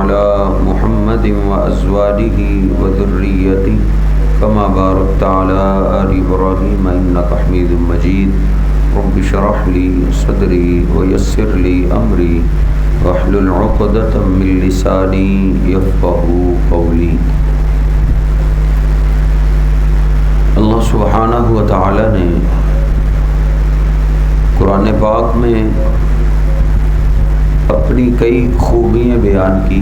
على محمد وأزواجه وذريته كما باركت على آل إبراهيم إنك حميد مجيد رب اشرح لي صدري ويسر لي أمري واحلل عقدة من لساني يفقهوا قولي۔ اللہ سبحانہ و تعالی نے قرآن پاک میں اپنی کئی خوبیاں بیان کی۔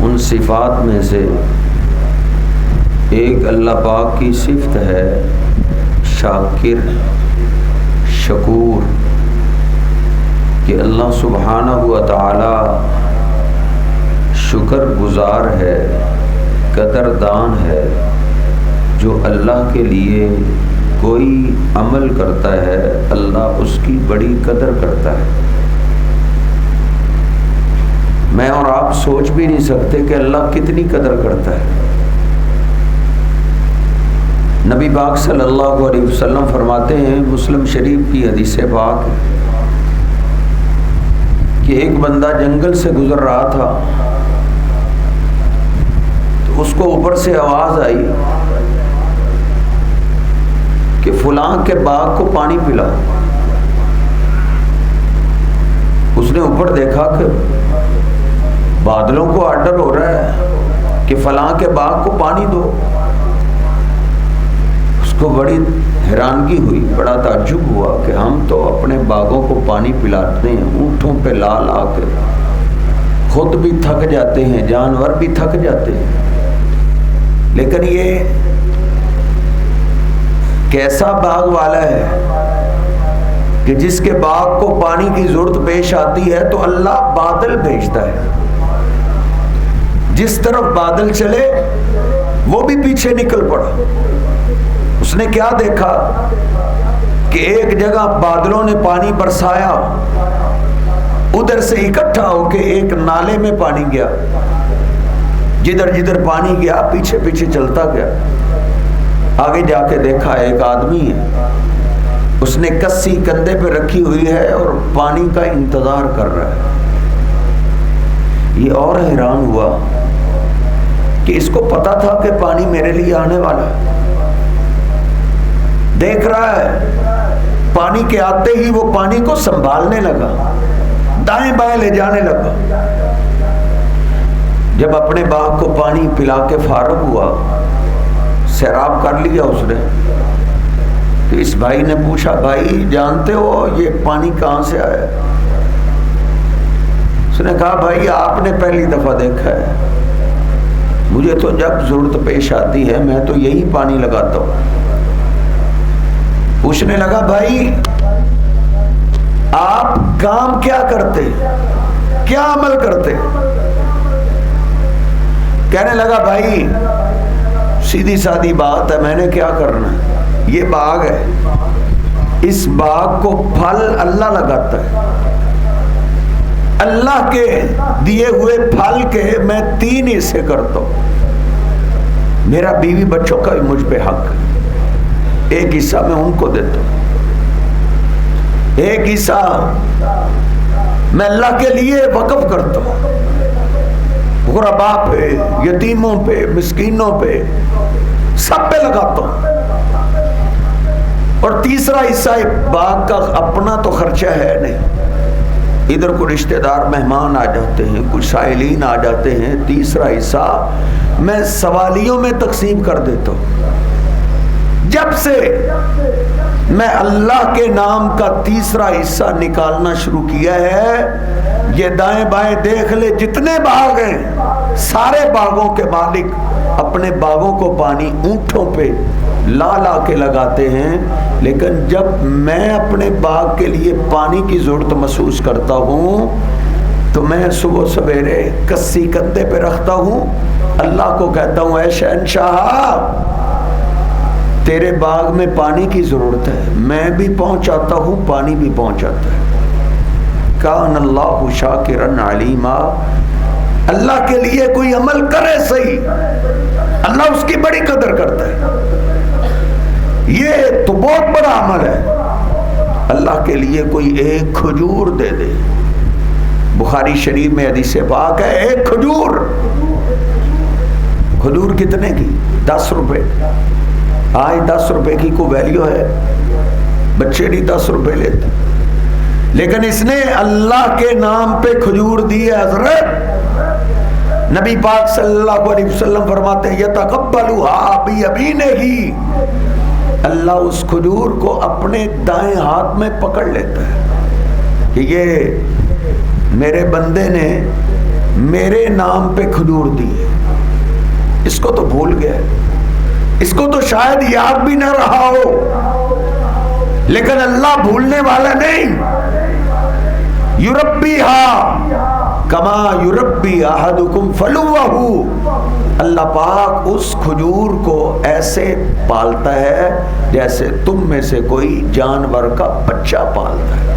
ان صفات میں سے ایک اللہ پاک کی صفت ہے شاکر، شکور، کہ اللہ سبحانہ و تعالی شکر گزار ہے، قدردان ہے۔ جو اللہ کے لیے کوئی عمل کرتا ہے اللہ اس کی بڑی قدر کرتا ہے۔ میں اور آپ سوچ بھی نہیں سکتے کہ اللہ کتنی قدر کرتا ہے۔ نبی پاک صلی اللہ علیہ وسلم فرماتے ہیں، مسلم شریف کی حدیث پاک، کہ ایک بندہ جنگل سے گزر رہا تھا تو اس کو اوپر سے آواز آئی کہ فلاں کے باغ کو پانی پلا۔ اس نے اوپر دیکھا کہ بادلوں کو آرڈر ہو رہا ہے کہ فلاں کے باغ کو پانی دو۔ اس کو بڑی حیرانگی ہوئی، بڑا تعجب ہوا کہ ہم تو اپنے باغوں کو پانی پلاتے ہیں اونٹوں پہ لا لا کے، خود بھی تھک جاتے ہیں، جانور بھی تھک جاتے ہیں، لیکن یہ کیسا باغ والا ہے کہ جس کے باغ کو پانی کی ضرورت پیش آتی ہے تو اللہ بادل بھیجتا ہے، جس طرف بادل چلے وہ بھی پیچھے نکل پڑا۔ اس نے کیا دیکھا کہ ایک جگہ بادلوں نے پانی برسایا، ادھر سے اکٹھا ہو کے ایک نالے میں پانی گیا، جدھر جدھر پانی گیا پیچھے پیچھے چلتا گیا۔ آگے جا کے دیکھا ایک آدمی ہے، اس نے کسی کندھے پہ رکھی ہوئی ہے اور پانی کا انتظار کر رہا ہے۔ یہ اور حیران ہوا کہ اس کو پتا تھا کہ پانی میرے لیے آنے والا ہے۔ دیکھ رہا ہے پانی کے آتے ہی وہ پانی کو سنبھالنے لگا، دائیں بائیں لے جانے لگا۔ جب اپنے باغ کو پانی پلا کے فارغ ہوا، سیراب کر لیا اس نے، تو اس بھائی نے پوچھا، بھائی جانتے ہو یہ پانی کہاں سے آیا؟ اس نے کہا، بھائی آپ نے پہلی دفعہ دیکھا ہے، مجھے تو جب ضرورت پیش آتی ہے میں تو یہی پانی لگاتا ہوں۔ پوچھنے لگا، بھائی آپ کام کیا کرتے، کیا عمل کرتے؟ کہنے لگا، بھائی سیدھی سادی بات ہے، میں نے کیا کرنا ہے، یہ باغ ہے، اس باغ کو پھل اللہ لگاتا ہے، اللہ کے دیے ہوئے پھل کے میں 3 حصے کرتا ہوں، میرا بیوی بچوں کا بھی مجھ پہ حق ہے، ایک حصہ میں ان کو دیتا ہوں، ایک حصہ میں اللہ کے لیے وقف کرتا ہوں، غرباء پہ، یتیموں پہ، مسکینوں پہ، سب پہ لگاتا ہوں، اور تیسرا حصہ باغ کا اپنا تو خرچہ ہے نہیں، ادھر کو رشتہ دار مہمان آ جاتے ہیں، کچھ سائلین آ جاتے ہیں، تیسرا حصہ میں سوالیوں میں تقسیم کر دیتا ہوں۔ جب سے میں اللہ کے نام کا تیسرا حصہ نکالنا شروع کیا ہے، یہ دائیں بائیں دیکھ لے جتنے باغ ہیں، سارے باغوں کے مالک اپنے باغوں کو پانی اونٹوں پہ لا لا کے لگاتے ہیں، لیکن جب میں اپنے باغ کے لیے پانی کی ضرورت محسوس کرتا ہوں تو میں صبح سویرے کسی کندھے پہ رکھتا ہوں، اللہ کو کہتا ہوں، اے شہنشاہ تیرے باغ میں پانی کی ضرورت ہے، میں بھی پہنچاتا ہوں، پانی بھی پہنچاتا ہے۔ کان اللہ شاکرا علیما، اللہ کے لیے کوئی عمل کرے صحیح، اللہ اس کی بڑی قدر کرتا ہے۔ یہ تو بہت بڑا عمل ہے، اللہ کے لیے کوئی ایک کھجور دے دے۔ بخاری بخاری شریف میں حدیث پاک ہے، ایک کھجور کتنے کی؟ 10 روپے. آج 10 روپے کی کوئی ویلیو ہے؟ بچے نہیں 10 روپے لیتے، لیکن اس نے اللہ کے نام پہ کھجور دی ہے. حضرت نبی پاک صلی اللہ علیہ وسلم فرماتے ہیں یتقبلها بیمینہ، اللہ اس کھجور کو اپنے دائیں ہاتھ میں پکڑ لیتا ہے کہ یہ میرے بندے نے میرے نام پہ کھجور دی ہے. اس کو تو بھول گیا، اس کو تو شاید یاد بھی نہ رہا ہو، لیکن اللہ بھولنے والا نہیں. یربیہا کما یربی احدکم فلوہ، اللہ پاک اس کھجور کو ایسے پالتا ہے جیسے تم میں سے کوئی جانور کا بچہ پالتا ہے.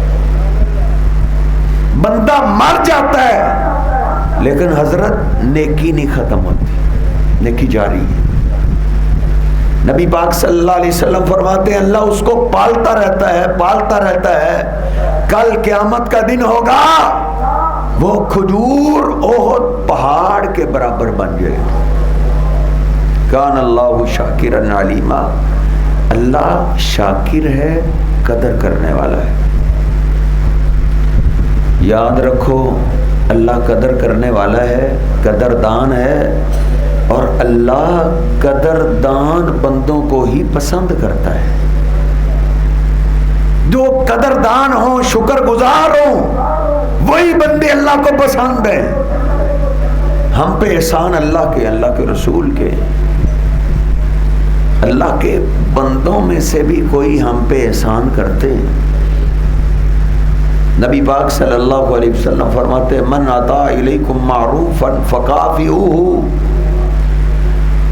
بندہ مر جاتا ہے لیکن حضرت نیکی نہیں ختم ہوتی، نیکی جاری ہے. نبی پاک صلی اللہ علیہ وسلم فرماتے ہیں اللہ اس کو پالتا رہتا ہے، پالتا رہتا ہے. کل قیامت کا دن ہوگا، وہ کھجور احد پہاڑ کے برابر بن جائے گا. کان اللہ شاکرا علیما، اللہ شاکر ہے، قدر کرنے والا ہے. یاد رکھو اللہ قدر کرنے والا ہے، قدردان ہے، اور اللہ قدردان بندوں کو ہی پسند کرتا ہے. جو قدردان ہوں، شکر گزار ہوں، وہی بندے اللہ کو پسند ہیں. ہم پہ احسان اللہ کے رسول کے، اللہ کے بندوں میں سے بھی کوئی ہم پہ احسان کرتے ہیں. نبی پاک صلی اللہ علیہ وسلم فرماتے ہیں من عطا الیکم معروفا فکافئوہ،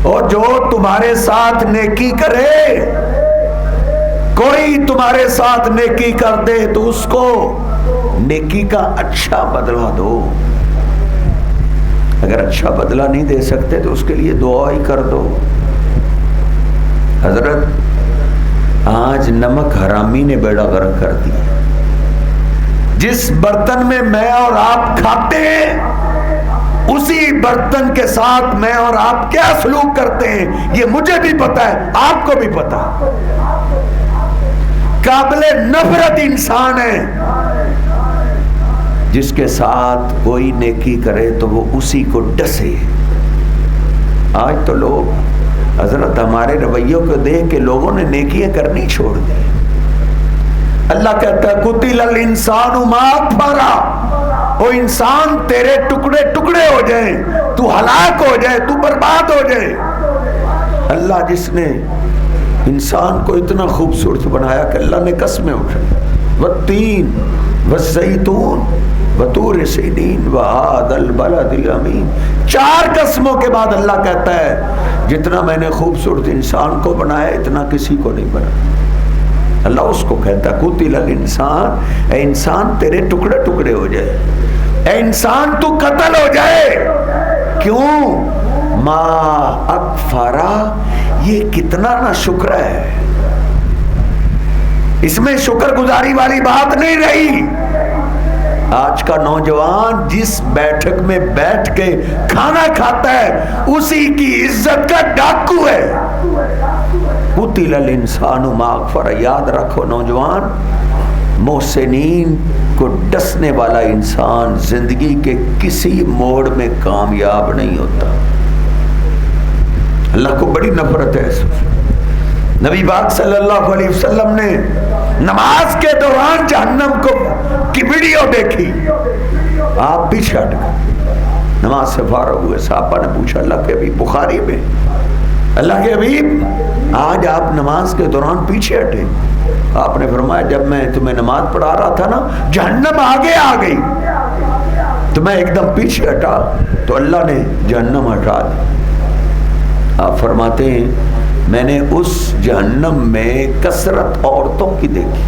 اور جو تمہارے ساتھ نیکی کرے، کوئی تمہارے ساتھ نیکی کر دے تو اس کو نیکی کا اچھا بدلہ دو. اگر اچھا بدلہ نہیں دے سکتے تو اس کے لیے دعا ہی کر دو. حضرت آج نمک حرامی نے بیڑا غرق کر دیا. جس برتن میں میں اور آپ کھاتے ہیں اسی برتن کے ساتھ میں اور آپ کیا سلوک کرتے ہیں یہ مجھے بھی پتا ہے، آپ کو بھی پتا. قابل نفرت انسان ہے جس کے ساتھ کوئی نیکی کرے تو وہ اسی کو ڈسے. آج تو لوگ حضرت ہمارے رویوں کو دیکھ کے لوگوں نے نیکیاں کرنی چھوڑ دی. اللہ کہتا ہے قتل الانسان ما اکفرہ، وہ انسان تیرے ٹکڑے ٹکڑے ہو جائیں، تو ہلاک ہو جائے، تو برباد ہو جائے. اللہ جس نے انسان کو اتنا خوبصورت بنایا کہ اللہ نے قسمیں اٹھائی، والتین والزیتون وطور سینین وہذا البلد الامین. 4 قسموں کے بعد اللہ کہتا ہے جتنا میں نے خوبصورت انسان کو بنایا اتنا کسی کو نہیں بنا. اللہ اس کو کہتا ہے قتل الانسان، اے انسان تیرے ٹکڑے ٹکڑے ہو جائے، اے انسان تو قتل ہو جائے. کیوں؟ ما اکفرا، یہ کتنا نہ شکر ہے. اس میں شکر گزاری والی بات نہیں رہی. آج کا نوجوان جس بیٹھک میں بیٹھ کے کھانا کھاتا ہے اسی کی عزت کا ڈاکو ہے. قتل الانسان ما اکفرہ. یاد رکھو نوجوان، محسنین کو ڈسنے والا انسان زندگی کے کسی موڑ میں کامیاب نہیں ہوتا. اللہ کو بڑی نفرت ہے. نبی پاک صلی اللہ علیہ وسلم نے نماز کے دوران جہنم کی ویڈیو دیکھی. آپ بھی چھٹ گئے، نماز سے فارغ ہوئے. صحابہ نے پوچھا اللہ کے حبیب، بخاری میں اللہ کے حبیب آج آپ نماز کے دوران پیچھے ہٹے. آپ نے فرمایا جب میں تمہیں نماز پڑھا رہا تھا نا جہنم آگے آ گئی تو میں ایک دم پیچھے ہٹا تو اللہ نے جہنم ہٹا دی. آپ فرماتے ہیں میں نے اس جہنم میں کثرت عورتوں کی دیکھی.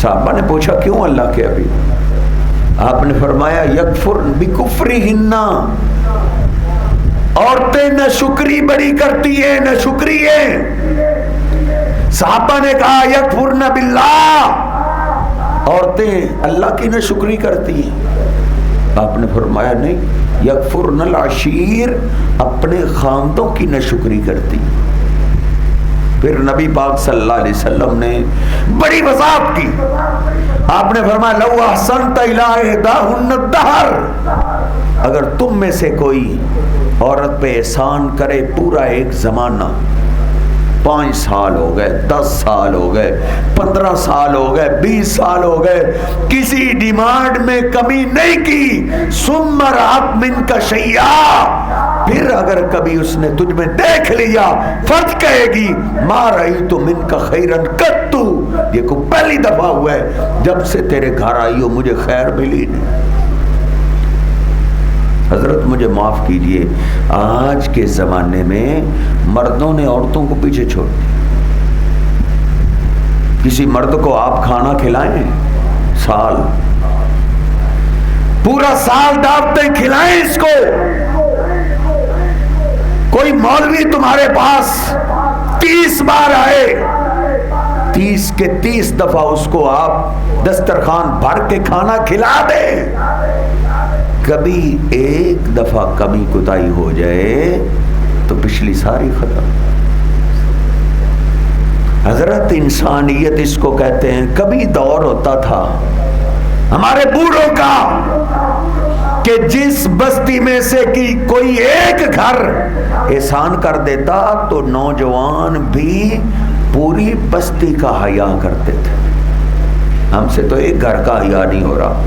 صحابہ نے پوچھا کیوں اللہ کے حبیب؟ آپ نے فرمایا یکفر بکفرہن، عورتیں نہ شکری بڑی کرتی ہیں نہ شکری ہیں. صحابہ نے کہا یکفرن باللہ، عورتیں اللہ کی ناشکری کرتی ہیں؟ آپ نے فرمایا نہیں، یکفرن العشیر، اپنے خاندوں کی ناشکری کرتی ہیں۔ پھر نبی پاک صلی اللہ علیہ وسلم نے بڑی وضاحت کی، آپ نے فرمایا لو احسنت الی احداہن الدہر، اگر تم میں سے کوئی عورت پہ احسان کرے پورا ایک زمانہ، 5 سال ہو گئے، 10 سال ہو گئے، 15 سال ہو گئے، 20 سال ہو گئے، کسی ڈیمانڈ میں کمی نہیں کی، ثم رأت منک شیئا، پھر اگر کبھی اس نے تجھ میں دیکھ لیا، فرض کہے گی ما رأیت منک خیرا قط، یہ کو پہلی دفعہ ہوا ہے جب سے تیرے گھر آئی ہو مجھے خیر ملی نہیں۔ حضرت مجھے معاف کیجئے، آج کے زمانے میں مردوں نے عورتوں کو پیچھے چھوڑ دیا۔ کسی مرد کو آپ کھانا کھلائیں، سال پورا سال دعوتیں کھلائیں اس کو، کوئی مولوی تمہارے پاس 30 بار آئے، 30 کے 30 دفعہ اس کو آپ دسترخوان بھر کے کھانا کھلا دیں، کبھی ایک دفعہ کمی کوتاہی ہو جائے تو پچھلی ساری ختم۔ حضرت انسانیت اس کو کہتے ہیں۔ کبھی دور ہوتا تھا ہمارے بوڑھوں کا کہ جس بستی میں سے کوئی ایک گھر احسان کر دیتا تو نوجوان بھی پوری بستی کا حیا کرتے تھے۔ ہم سے تو ایک گھر کا حیا نہیں ہو رہا۔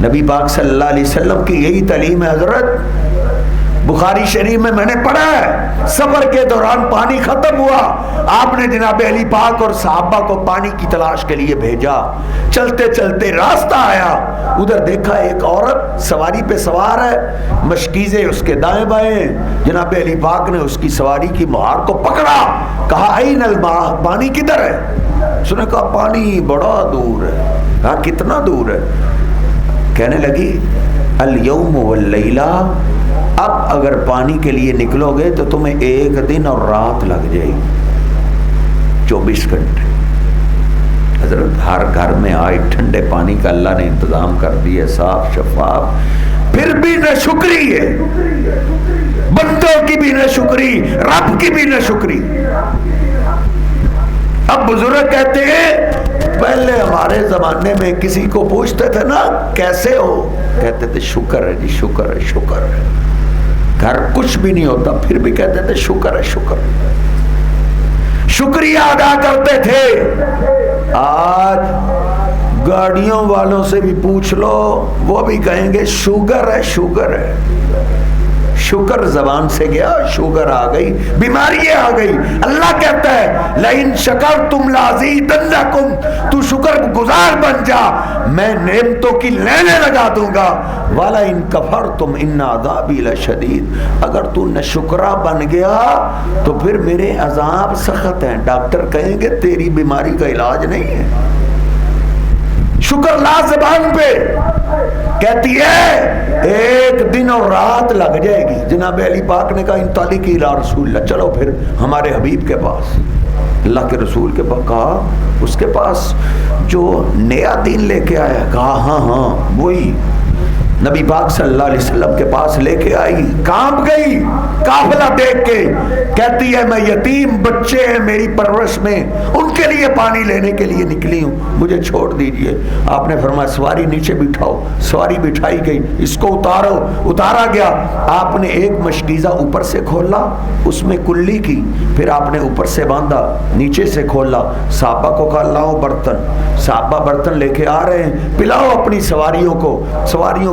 نبی پاک صلی اللہ علیہ وسلم کی یہی تعلیم ہے حضرت، بخاری شریف میں نے پڑھا ہے، سفر کے دوران پانی ختم ہوا، آپ نے جناب علی پاک اور صحابہ کو پانی کی تلاش کے لیے بھیجا، چلتے چلتے راستہ آیا، ادھر دیکھا ایک عورت سواری پہ سوار ہے، مشکیزیں اس کے دائیں بائیں، جناب علی پاک نے اس کی سواری کی مہار کو پکڑا، کہا این الماء، پانی کدھر ہے؟ اس نے کہا پانی بڑا دور ہے۔ کہا کتنا دور ہے؟ کہنے لگی الیوم واللیلہ، اب اگر پانی کے لیے نکلو گے تو تمہیں 1 دن اور رات لگ جائے گی، 24 گھنٹے۔ حضرت ہر گھر میں آئے ٹھنڈے پانی کا اللہ نے انتظام کر دیا، صاف شفاف، پھر بھی نہ شکری ہے، بندوں کی بھی نہ شکری، رب کی بھی نہ شکری۔ اب بزرگ کہتے ہیں پہلے ہمارے زمانے میں کسی کو پوچھتے تھے نا کیسے ہو، کہتے تھے شکر ہے جی، شکر ہے، شکر ہے۔ گھر کچھ بھی نہیں ہوتا پھر بھی کہتے تھے شکر ہے، شکر ہے، شکریہ ادا کرتے تھے۔ آج گاڑیوں والوں سے بھی پوچھ لو، وہ بھی کہیں گے شوگر ہے، شوگر ہے۔ شکر زبان سے گیا، شوگر آ گئی، بیماری آ گئی۔ اللہ کہتا ہے لئن شکرتم لازیدنکم، تو شکر گزار بن جا، میں نعمتوں کی لینے لگا دوں گا، وَلَئِن كَفَرْتُمْ إِنَّ عَذَابِي لَشَدِيدٌ، اگر تو ناشکرا بن گیا تو پھر میرے عذاب سخت ہیں۔ ڈاکٹر کہیں گے تیری بیماری کا علاج نہیں ہے، شکر لا زبان پہ، کہتی ہے 1 دن اور رات لگ جائے گی۔ جناب علی پاک نے کہا انطلقی الی رسول اللہ، چلو پھر ہمارے حبیب کے پاس، اللہ کے رسول کے پاس۔ کہا اس کے پاس جو نیا دین لے کے آیا؟ کہا ہاں ہاں وہی۔ نبی پاک صلی اللہ علیہ وسلم کے پاس لے کے آئی، کانپ گئی قافلہ دیکھ کے، کہتی ہے میں یتیم بچے ہیں میری پرورش میں، ان کے لیے پانی لینے کے لیے نکلی ہوں، مجھے چھوڑ دیجئے۔ آپ نے فرمایا سواری نیچے بٹھاؤ، سواری بٹھائی گئی، اس کو اتارو، اتارا گیا۔ آپ نے ایک مشکیزہ اوپر سے کھولا، اس میں کلی کی، پھر آپ نے اوپر سے باندھا، نیچے سے کھولا، صحابہ کو کہا لاؤ برتن، صحابہ برتن لے کے آ رہے ہیں، پلاؤ اپنی سواریوں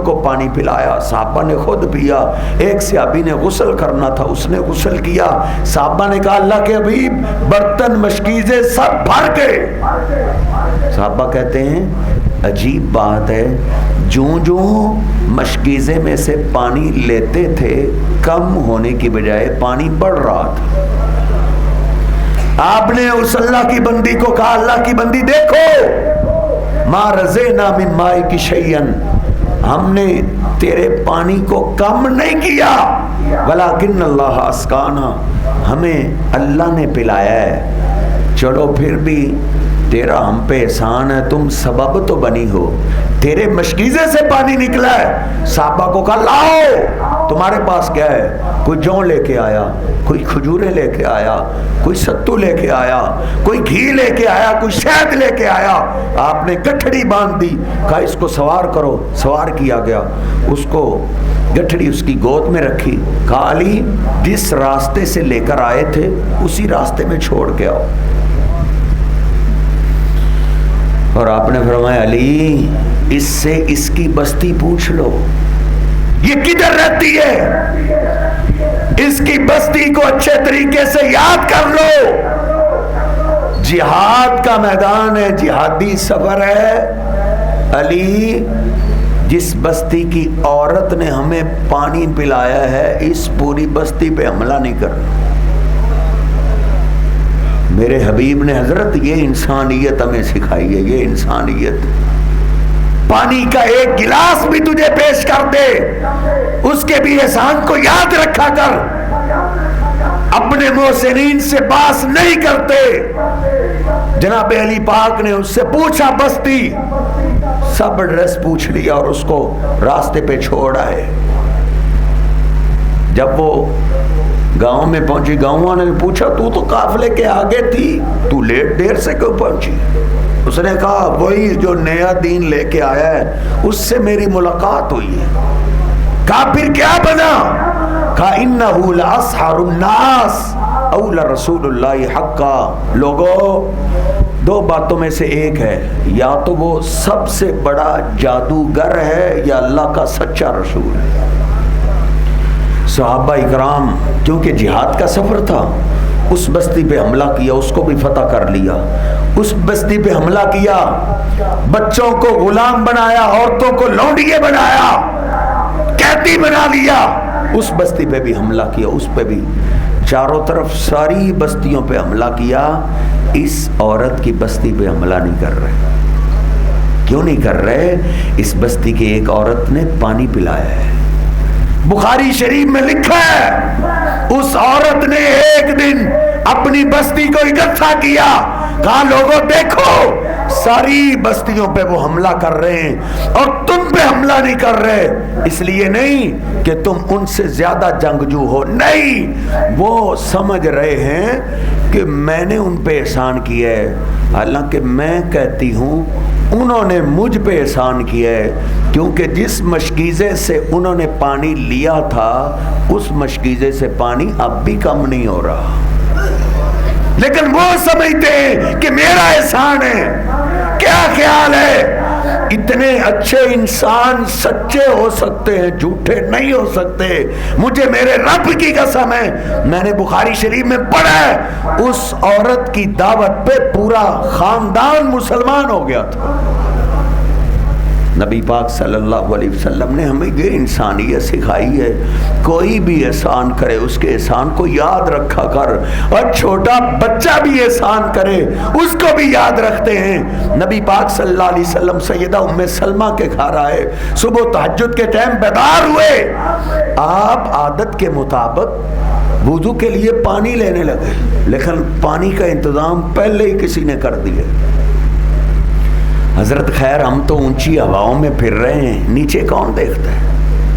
کو پانی پلایا، صحابہ نے خود پیا۔ ایک صحابی نے غسل کرنا تھا، اس نے غسل کیا، صحابہ نے کہا اللہ کے حبیب برتن مشکیزیں سب بھر گئے۔ صحابہ کہتے ہیں عجیب بات ہے، جو مشکیزے میں سے پانی لیتے تھے کم ہونے کی بجائے پانی بڑھ رہا تھا۔ آپ نے اس اللہ کی بندی کو کہا اللہ کی بندی دیکھو، ما رزینا من مائک شیئا، ہم نے تیرے پانی کو کم نہیں کیا، ولیکن اللہ اسقانا، ہمیں اللہ نے پلایا ہے۔ چلو پھر بھی تیرا ہم پہ احسان ہے، تم سبب تو بنی ہو، تیرے مشکیزے سے پانی نکلا ہے۔ صحابہ کو کہا لاؤ، تمہارے پاس کیا ہے؟ کوئی جو لے کے آیا، کوئی کھجورے لے کے آیا، کوئی ستو لے کے آیا، کوئی گھی لے کے آیا، کوئی شہد لے کے آیا۔ آپ نے گٹھڑی باندھ دی، کہا اس کو سوار کرو، سوار کیا گیا، اس کو گٹھڑی اس کی گود میں رکھی، کہا علی جس راستے سے لے کر آئے تھے اسی راستے میں چھوڑ کے آؤ۔ اور آپ نے فرمایا علی اس سے اس کی بستی پوچھ لو، یہ کدھر رہتی ہے، اس کی بستی کو اچھے طریقے سے یاد کر لو۔ جہاد کا میدان ہے، جہادی سفر ہے۔ علی جس بستی کی عورت نے ہمیں پانی پلایا ہے اس پوری بستی پہ حملہ نہیں کرنا۔ میرے حبیب نے حضرت یہ انسانیت ہمیں سکھائی ہے، یہ انسانیت۔ پانی کا ایک گلاس بھی تجھے پیش کر دے اس کے بھی احسان کو یاد رکھا کر۔ اپنے محسنین سے باس نہیں کرتے۔ جناب علی پاک نے اس سے پوچھا بستی، سب ایڈریس پوچھ لیا اور اس کو راستے پہ چھوڑ آئے۔ جب وہ گاؤں میں پہنچی، گاؤں والوں نے پوچھا تو قافلے کے آگے تھی، تو لیٹ دیر سے کیوں پہنچی؟ اس نے کہا وہی جو نیا دین لے کے آیا ہے اس سے میری ملاقات ہوئی ہے۔ کہا پھر کیا بنا؟ کہا انہو لاسحر الناس او لرسول اللہ حقا۔ لوگو دو باتوں میں سے ایک ہے، یا تو وہ سب سے بڑا جادوگر ہے یا اللہ کا سچا رسول ہے۔ صحابہ اکرام کیونکہ جہاد کا سفر تھا، اس بستی پہ حملہ کیا، اس کو بھی فتح کر لیا۔ اس بستی پہ حملہ کیا، بچوں کو غلام بنایا، عورتوں کو لونڈیے بنایا، قیدی بنا لیا۔ اس بستی پہ بھی حملہ کیا، اس پہ بھی، چاروں طرف ساری بستیوں پہ حملہ کیا۔ اس عورت کی بستی پہ حملہ نہیں کر رہے۔ کیوں نہیں کر رہے؟ اس بستی کی ایک عورت نے پانی پلایا ہے۔ بخاری شریف میں لکھا ہے اس عورت نے ایک دن اپنی بستی کو اکٹھا کیا، کہا لوگوں دیکھو ساری بستیوں پہ وہ حملہ کر رہے ہیں اور تم پہ حملہ نہیں کر رہے، اس لیے نہیں کہ تم ان سے زیادہ جنگجو ہو، نہیں، وہ سمجھ رہے ہیں کہ میں نے ان پہ احسان کیا ہے، حالانکہ میں کہتی ہوں انہوں نے مجھ پہ احسان کیا ہے، کیونکہ جس مشکیزے سے انہوں نے پانی لیا تھا اس مشکیزے سے پانی اب بھی کم نہیں ہو رہا، لیکن وہ سمجھتے ہیں کہ میرا احسان ہے۔ کیا خیال ہے اتنے اچھے انسان سچے ہو سکتے ہیں، جھوٹے نہیں ہو سکتے؟ مجھے میرے رب کی قسم ہے، میں نے بخاری شریف میں پڑھا ہے اس عورت کی دعوت پہ پورا خاندان مسلمان ہو گیا تھا۔ نبی پاک صلی اللہ علیہ وسلم نے ہمیں یہ انسانیت سکھائی ہے، کوئی بھی احسان کرے اس کے احسان کو یاد رکھا کر، اور چھوٹا بچہ بھی احسان کرے اس کو بھی یاد رکھتے ہیں۔ نبی پاک صلی اللہ علیہ وسلم سیدہ ام سلمہ کے گھر آئے، صبح تہجد کے ٹائم بیدار ہوئے، آپ عادت کے مطابق وضو کے لیے پانی لینے لگے، لیکن پانی کا انتظام پہلے ہی کسی نے کر دیا۔ حضرت خیر ہم تو اونچی ہواؤں میں پھر رہے ہیں، نیچے کون دیکھتا ہے؟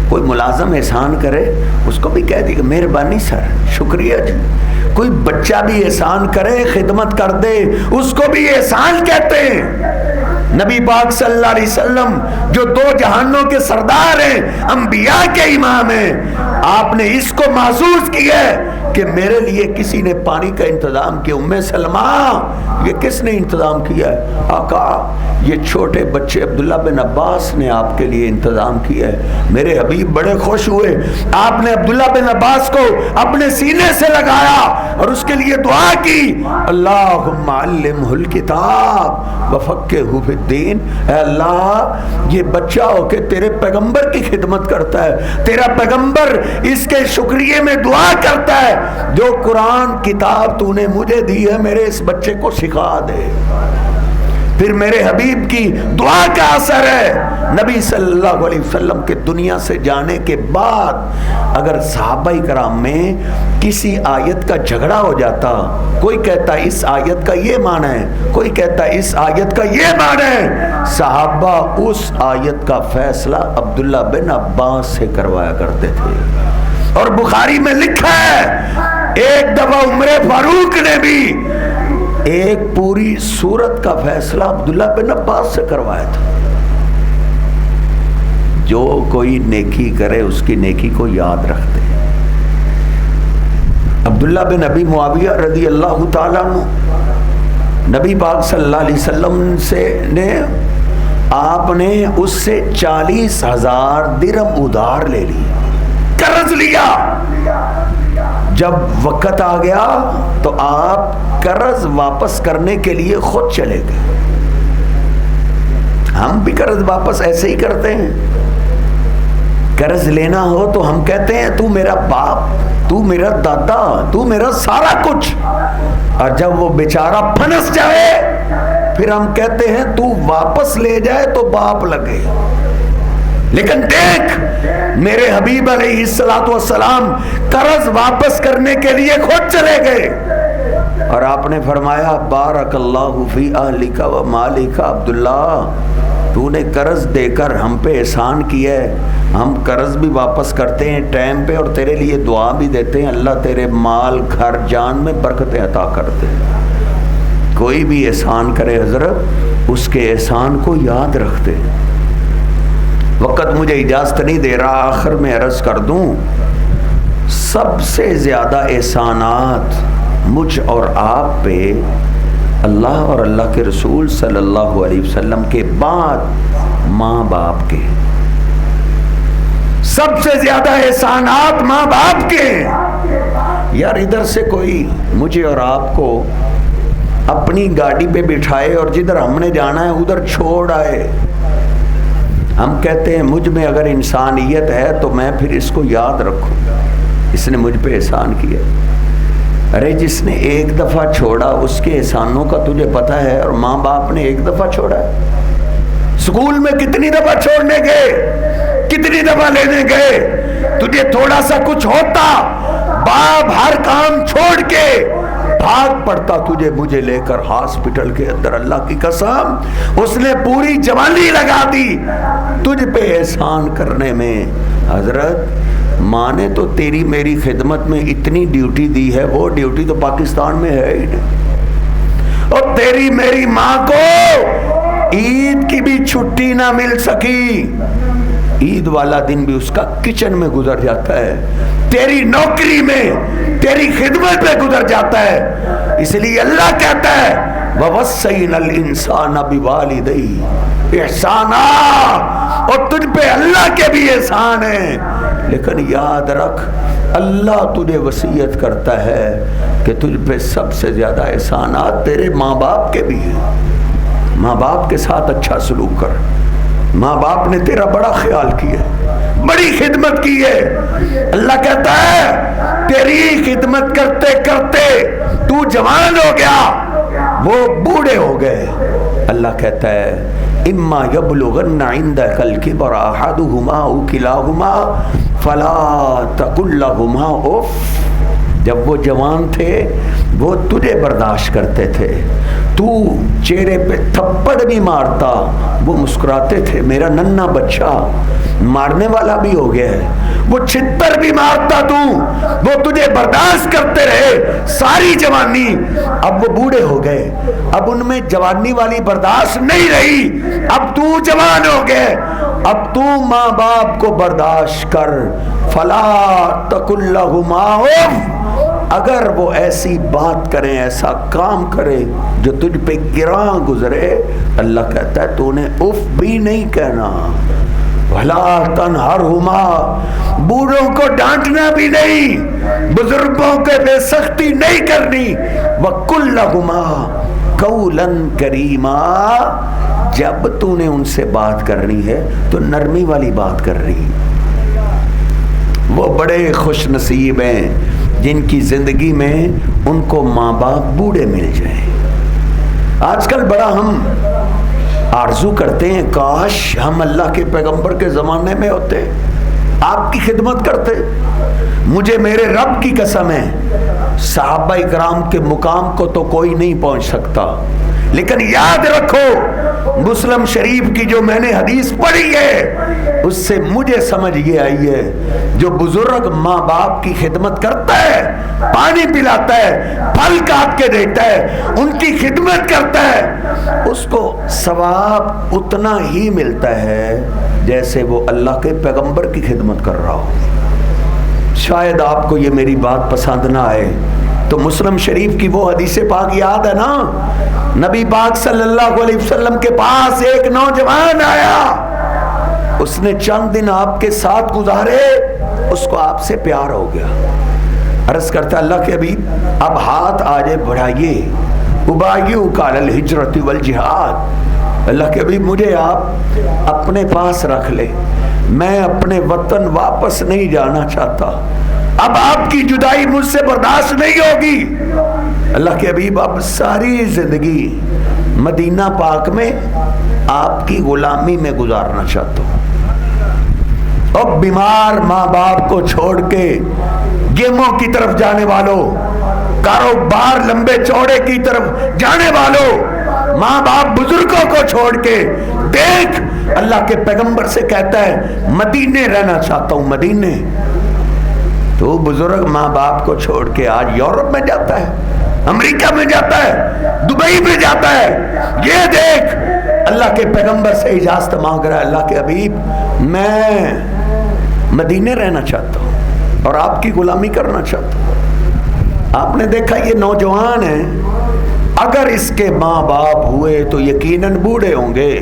کوئی ملازم احسان کرے اس کو بھی کہہ دی کہ مہربانی سر، شکریہ جی۔ کوئی بچہ بھی احسان کرے، خدمت کر دے، اس کو بھی احسان کہتے ہیں۔ نبی پاک صلی اللہ علیہ وسلم جو دو جہانوں کے سردار ہیں، انبیاء کے امام ہیں، آپ نے اس کو محسوس کیا ہے کہ میرے لیے کسی نے پانی کا انتظام کیا۔ ام سلمہ یہ کس نے انتظام کیا ہے؟ آقا یہ چھوٹے بچے عبداللہ بن عباس نے آپ کے لیے انتظام کیا ہے۔ میرے حبیب بڑے خوش ہوئے، آپ نے عبداللہ بن عباس کو اپنے سینے سے لگایا اور اس کے لیے دعا کی، اللہم علمہ الکتاب وفقہہ فی الدین۔ اے اللہ یہ بچہ ہو کے تیرے پیغمبر کی خدمت کرتا ہے، تیرا پیغمبر اس کے شکریہ میں دعا کرتا ہے، جو قرآن کتاب تو نے مجھے دی ہے میرے اس بچے کو سکھا دے۔ پھر میرے حبیب کی دعا کا اثر ہے۔ نبی صلی اللہ علیہ وسلم کے دنیا سے جانے کے بعد اگر صحابہ کرام میں کسی آیت کا جھگڑا ہو جاتا، کوئی کہتا اس آیت کا یہ معنی ہے، کوئی کہتا اس آیت کا یہ معنی ہے، صحابہ اس آیت کا فیصلہ عبداللہ بن عباس سے کروایا کرتے تھے۔ اور بخاری میں لکھا ہے ایک دفعہ عمر فاروق نے بھی ایک پوری سورت کا فیصلہ عبداللہ بن عباس سے کروایا تھا۔ جو کوئی نیکی کرے اس کی نیکی کو یاد رکھتے ہیں۔ عبداللہ بن ابی معاویہ رضی اللہ تعالیٰ عنہ نبی پاک صلی اللہ علیہ وسلم آپ نے اس سے 40,000 درہم ادھار لے لی، قرض لیا۔ جب وقت آ گیا تو آپ قرض واپس کرنے کے لیے خود چلے گئے۔ ہم بھی قرض واپس ایسے ہی کرتے ہیں۔ قرض لینا ہو تو ہم کہتے ہیں تو میرا باپ، تو میرا دادا، تو میرا سارا کچھ، اور جب وہ بیچارہ پھنس جائے پھر ہم کہتے ہیں تو واپس لے جائے تو باپ لگے۔ لیکن دیکھ میرے حبیب علیہ الصلوۃ والسلام قرض واپس کرنے کے لیے خود چلے گئے، اور آپ نے فرمایا بارک اللہ فی اہلک و مالک، عبداللہ تو نے قرض دے کر ہم پہ احسان کیا ہے، ہم قرض بھی واپس کرتے ہیں ٹائم پہ اور تیرے لیے دعا بھی دیتے ہیں، اللہ تیرے مال گھر جان میں برکتیں عطا کر دے۔ کوئی بھی احسان کرے حضرت اس کے احسان کو یاد رکھتے۔ وقت مجھے اجازت نہیں دے رہا، آخر میں عرض کر دوں، سب سے زیادہ احسانات مجھ اور آپ پہ اللہ اور اللہ کے رسول صلی اللہ علیہ وسلم کے بعد ماں باپ کے، سب سے زیادہ احسانات ماں باپ کے۔ یار ادھر سے کوئی مجھے اور آپ کو اپنی گاڑی پہ بٹھائے اور جدھر ہم نے جانا ہے ادھر چھوڑ آئے، ہم کہتے ہیں مجھ میں اگر انسانیت ہے تو میں پھر اس کو یاد رکھوں، اس نے مجھ پہ احسان کیا۔ ارے جس نے ایک دفعہ چھوڑا اس کے احسانوں کا تجھے پتہ ہے، اور ماں باپ نے ایک دفعہ چھوڑا ہے۔ سکول میں کتنی دفعہ چھوڑنے گئے، کتنی دفعہ لینے گئے، تجھے تھوڑا سا کچھ ہوتا باپ ہر کام چھوڑ کے بھاگ پڑتا تجھے مجھے لے کر ہاسپٹل کے اندر، اللہ کی قسم اس نے پوری جوانی لگا دی تجھ پہ احسان کرنے میں۔ حضرت ماں نے تو تیری میری خدمت میں اتنی ڈیوٹی دی ہے، وہ ڈیوٹی تو پاکستان میں ہے ہی نہیں، اور تیری میری ماں کو عید کی بھی چھٹی نہ مل سکی، عید والا دن بھی اس کا کچن میں گزر جاتا ہے، تیری نوکری میں تیری خدمت میں گزر جاتا ہے۔ اس لیے اللہ کہتا ہے وَوَصَّيْنَا الْإِنسَانَ بِوَالِدَيْهِ احسانا، اور تجھ پہ اللہ کے بھی احسان ہیں، لیکن یاد رکھ اللہ تجھے وصیت کرتا ہے کہ تجھ پہ سب سے زیادہ احسانات تیرے ماں باپ کے بھی ہیں۔ ماں باپ کے ساتھ اچھا سلوک کر، ماں باپ نے تیرا بڑا خیال کیا، بڑی خدمت کی ہے۔ اللہ کہتا ہے تیری خدمت کرتے کرتے تو جوان ہو گیا، وہ بوڑھے ہو گئے۔ اللہ کہتا ہے اما یبلغن عندک الکبر احدہما او کلاہما فلا تقل لہما اف۔ جب وہ جوان تھے وہ تجھے برداشت کرتے تھے، تو چہرے پہ تھپڑ بھی مارتا وہ مسکراتے تھے، میرا ننھا بچہ مارنے والا بھی ہو گیا ہے، وہ چھتر بھی مارتا تو وہ تجھے برداشت کرتے رہے ساری جوانی۔ اب وہ بوڑھے ہو گئے، اب ان میں جوانی والی برداشت نہیں رہی، اب تو جوان ہو گئے، اب تو ماں باپ کو برداشت کر۔ فلا تقل لہما اف، اگر وہ ایسی بات کریں، ایسا کام کرے جو تجھ پہ گراں گزرے، اللہ کہتا ہے تو نے اف بھی نہیں کہنا۔ وَلَا تَنْهَرْهُمَا، بوڑھوں کو ڈانٹنا بھی نہیں، بزرگوں کے بے سختی نہیں کرنی۔ وَقُلْ لَهُمَا قَوْلًا كَرِيمًا، جب تو نے ان سے بات کرنی ہے تو نرمی والی بات کر رہی۔ وہ بڑے خوش نصیب ہیں جن کی زندگی میں ان کو ماں باپ بوڑھے مل جائیں۔ آج کل بڑا ہم آرزو کرتے ہیں کاش ہم اللہ کے پیغمبر کے زمانے میں ہوتے، آپ کی خدمت کرتے۔ مجھے میرے رب کی قسم ہے صحابہ کرام کے مقام کو تو کوئی نہیں پہنچ سکتا، لیکن یاد رکھو مسلم شریف کی جو میں نے حدیث پڑھی ہے اس سے مجھے سمجھ یہ آئی ہے، جو بزرگ ماں باپ کی خدمت کرتا ہے، پانی پلاتا ہے، پھل کاٹ کے دیتا ہے، ان کی خدمت کرتا ہے، اس کو ثواب اتنا ہی ملتا ہے جیسے وہ اللہ کے پیغمبر کی خدمت کر رہا ہو۔ شاید آپ کو یہ میری بات پسند نہ آئے تو مسلم شریف کی وہ حدیث پاک یاد ہے نا، نبی پاک صلی اللہ علیہ وسلم کے پاس ایک نوجوان آیا، اس نے چند دن آپ کے ساتھ گزارے، اس کو آپ سے پیار ہو گیا۔ عرض کرتا اللہ کے حبیب اب ہاتھ آگے بڑھائیے، ابایعک علی الہجرۃ والجہاد، اللہ کے حبیب مجھے آپ اپنے پاس رکھ لے، میں اپنے وطن واپس نہیں جانا چاہتا، اب آپ کی جدائی مجھ سے برداشت نہیں ہوگی۔ اللہ کے حبیب اب ساری زندگی مدینہ پاک میں آپ کی غلامی میں گزارنا چاہتا ہوں۔ اب بیمار ماں باپ کو چھوڑ کے گیموں کی طرف جانے والوں، کاروبار لمبے چوڑے کی طرف جانے والوں، ماں باپ بزرگوں کو چھوڑ کے دیکھ اللہ کے پیغمبر سے کہتا ہے مدینے رہنا چاہتا ہوں، مدینے۔ تو بزرگ ماں باپ کو چھوڑ کے آج یورپ میں جاتا ہے، امریکہ میں جاتا ہے، دبئی میں جاتا ہے۔ یہ دیکھ اللہ کے پیغمبر سے اجازت مانگ رہا ہے، اللہ کے حبیب میں مدینے رہنا چاہتا ہوں اور آپ کی غلامی کرنا چاہتا ہوں۔ آپ نے دیکھا یہ نوجوان ہے، اگر اس کے ماں باپ ہوئے تو یقیناً بوڑھے ہوں گے۔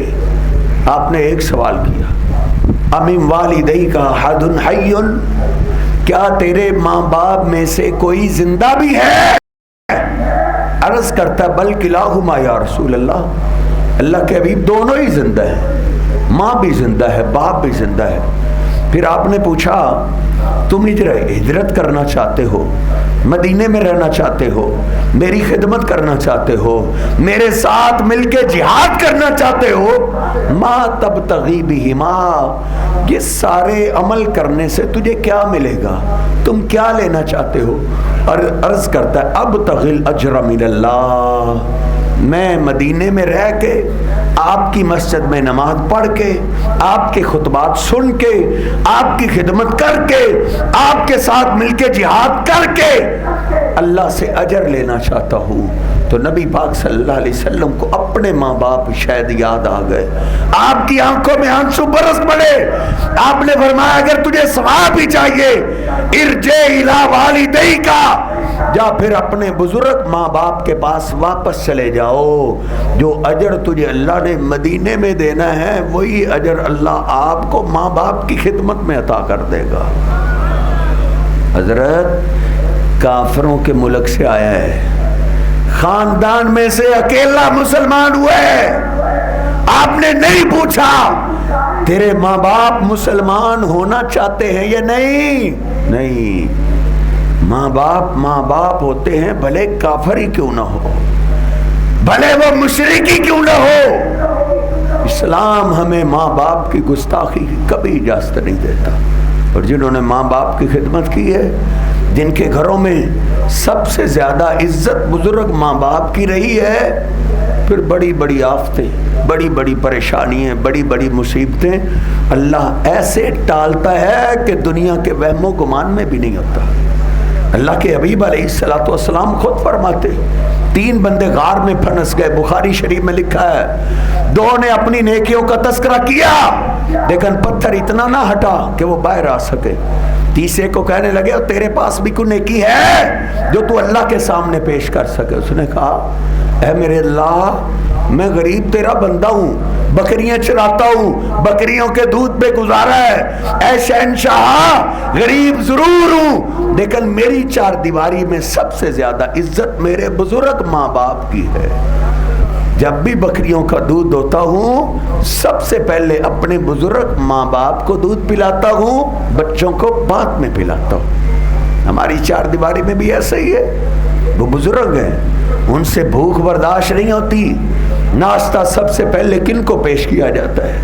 آپ نے ایک سوال کیا، امم والدیک احد حی، کیا تیرے ماں باپ میں سے کوئی زندہ بھی ہے؟ عرض کرتا بل کلاہما یا رسول اللہ، اللہ کے حبیب دونوں ہی زندہ ہیں، ماں بھی زندہ ہے، باپ بھی زندہ ہے۔ پھر آپ نے پوچھا تم ہجرت کرنا چاہتے ہو، مدینے میں رہنا چاہتے ہو، میری خدمت کرنا چاہتے ہو، میرے ساتھ مل کے جہاد کرنا چاہتے ہو، ما تبتغی بہما، یہ سارے عمل کرنے سے تجھے کیا ملے گا، تم کیا لینا چاہتے ہو؟ اور عرض کرتا ہے ابتغی الاجر من اللہ، میں مدینے میں رہ کے آپ کی مسجد میں نماز پڑھ کے، آپ کے خطبات سن کے، آپ کی خدمت کر کے، آپ کے ساتھ مل کے جہاد کر کے اللہ سے اجر لینا چاہتا ہوں۔ تو نبی پاک صلی اللہ علیہ وسلم کو اپنے ماں باپ شاید یاد آ گئے، آپ کی آنکھوں میں آنسو برس پڑے۔ آپ نے فرمایا اگر تجھے ثواب ہی چاہیے ارجع الی والدیک، جا پھر اپنے بزرگ ماں باپ کے پاس واپس چلے جاؤ، جو اجر تجھے اللہ نے مدینے میں دینا ہے وہی اجر اللہ آپ کو ماں باپ کی خدمت میں عطا کر دے گا۔ حضرت کافروں کے ملک سے آیا ہے، خاندان میں سے اکیلا مسلمان ہوا ہے، آپ نے نہیں پوچھا تیرے ماں باپ مسلمان ہونا چاہتے ہیں یا نہیں، ماں باپ ہوتے ہیں، بھلے کافر ہی کیوں نہ ہو، بھلے وہ مشرک ہی کیوں نہ ہو۔ اسلام ہمیں ماں باپ کی گستاخی کی کبھی اجازت نہیں دیتا، اور جنہوں نے ماں باپ کی خدمت کی ہے، جن کے گھروں میں سب سے زیادہ عزت بزرگ ماں باپ کی رہی ہے، پھر بڑی بڑی آفتیں، بڑی بڑی پریشانیاں، بڑی بڑی مصیبتیں اللہ ایسے ٹالتا ہے کہ دنیا کے وہم و گمان میں بھی نہیں ہوتا۔ اللہ کے حبیب علیہ السلام خود فرماتے 3 بندے غار میں پھنس گئے، بخاری شریف میں لکھا ہے، 2 نے اپنی نیکیوں کا تذکرہ کیا لیکن پتھر اتنا نہ ہٹا کہ وہ باہر آ سکے، تیسرے کو کہنے لگے اور تیرے پاس بھی کوئی نیکی ہے جو تو اللہ کے سامنے پیش کر سکے؟ اس نے کہا اے میرے اللہ، میں غریب تیرا بندہ ہوں، بکریاں چراتا ہوں، بکریوں کے دودھ پہ گزارا ہے، اے شہنشاہ غریب ضرور ہوں لیکن میری 4 دیواری میں سب سے زیادہ عزت میرے بزرگ ماں باپ کی ہے۔ جب بھی بکریوں کا دودھ ہوتا ہوں سب سے پہلے اپنے بزرگ ماں باپ کو دودھ پلاتا ہوں، بچوں کو بعد میں پلاتا ہوں۔ ہماری 4 دیواری میں بھی ایسا ہی ہے، وہ بزرگ ہیں، ان سے بھوک برداشت نہیں ہوتی، ناشتہ سب سے پہلے کن کو پیش کیا جاتا ہے؟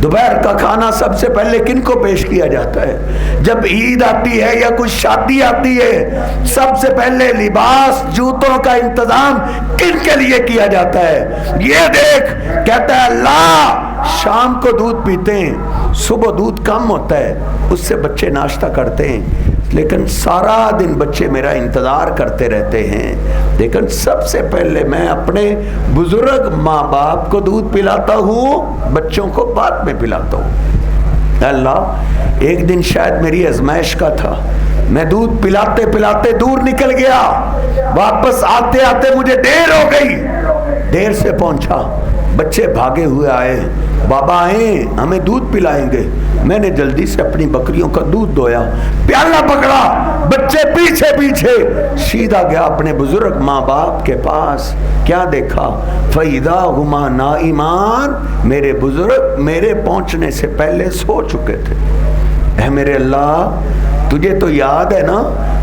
دوپہر کا کھانا سب سے پہلے کن کو پیش کیا جاتا ہے؟ جب عید آتی ہے یا کوئی شادی آتی ہے سب سے پہلے لباس جوتوں کا انتظام کن کے لیے کیا جاتا ہے؟ یہ دیکھ، کہتا ہے اللہ شام کو دودھ پیتے ہیں، صبح دودھ کم ہوتا ہے، اس سے بچے ناشتہ کرتے ہیں، لیکن سارا دن بچے میرا انتظار کرتے رہتے ہیں، لیکن سب سے پہلے میں اپنے بزرگ ماں باپ کو دودھ پلاتا ہوں، بچوں کو بعد میں پلاتا ہوں۔ اللہ ایک دن شاید میری آزمائش کا تھا، میں دودھ پلاتے پلاتے دور نکل گیا، واپس آتے آتے مجھے دیر ہو گئی، دیر سے پہنچا، بچے بھاگے ہوئے آئے، بابا آئے ہمیں دودھ پلائیں گے۔ میں نے جلدی سے اپنی بکریوں کا دودھ دویا، پیالہ پکڑا، بچے پیچھے پیچھے، سیدھا گیا اپنے بزرگ ماں باپ کے پاس۔ کیا دیکھا؟ فَإِذَا هُمَا نَائِمَانِ، میرے بزرگ میرے پہنچنے سے پہلے سو چکے تھے۔ اے میرے اللہ تجھے تو یاد ہے نا،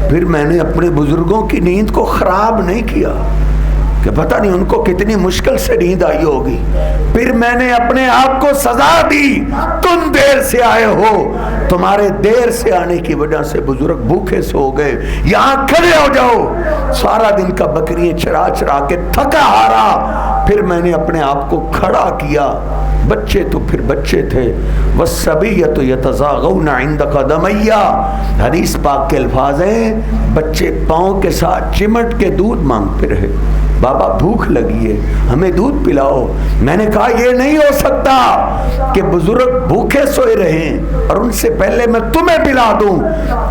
پھر میں نے اپنے بزرگوں کی نیند کو خراب نہیں کیا کہ پتہ نہیں ان کو کتنی مشکل سے نیند آئی ہوگی، پھر میں نے اپنے آپ کو سزا دی، تم دیر سے آئے ہو، تمہارے دیر سے آنے کی وجہ سے بزرگ بھوکے سو گئے، یہاں کھڑے ہو جاؤ۔ سارا دن کا بکریاں چرا چرا کے تھکا ہارا، پھر میں نے اپنے آپ کو کھڑا کیا۔ بچے تو پھر بچے تھے، وَالصَّبِيَّةُ يَتَزَاغَوْنَ عِنْدَ قَدَمَيَّ، حدیث پاک کے الفاظ ہیں، بچے پاؤں کے ساتھ چمٹ کے دودھ مانگتے رہے، بابا بھوک لگی ہے ہمیں دودھ پلاؤ۔ میں نے کہا یہ نہیں ہو سکتا کہ بزرگ بھوکے سوئے رہیں اور ان سے پہلے میں تمہیں پلا دوں،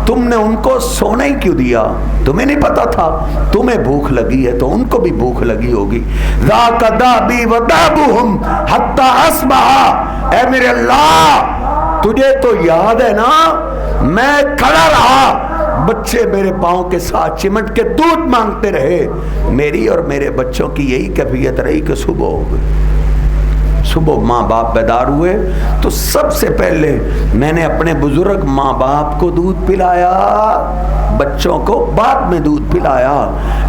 تم نے ان کو سونے ہی کیوں دیا؟ تمہیں نہیں پتا تھا تمہیں بھوک لگی ہے تو ان کو بھی بھوک لگی ہوگی۔ ذاک دابی ودابہم حتی اصبح، اے میرے اللہ تجھے تو یاد ہے نا میں کھڑا رہا، بچے میرے پاؤں کے ساتھ چمٹ کے دودھ مانگتے رہے، میری اور میرے بچوں کی یہی کیفیت رہی کہ صبح ہو گئی۔ صبح ماں باپ بیدار ہوئے تو سب سے پہلے میں نے اپنے بزرگ ماں باپ کو دودھ پلایا، بچوں کو بعد میں دودھ پلایا۔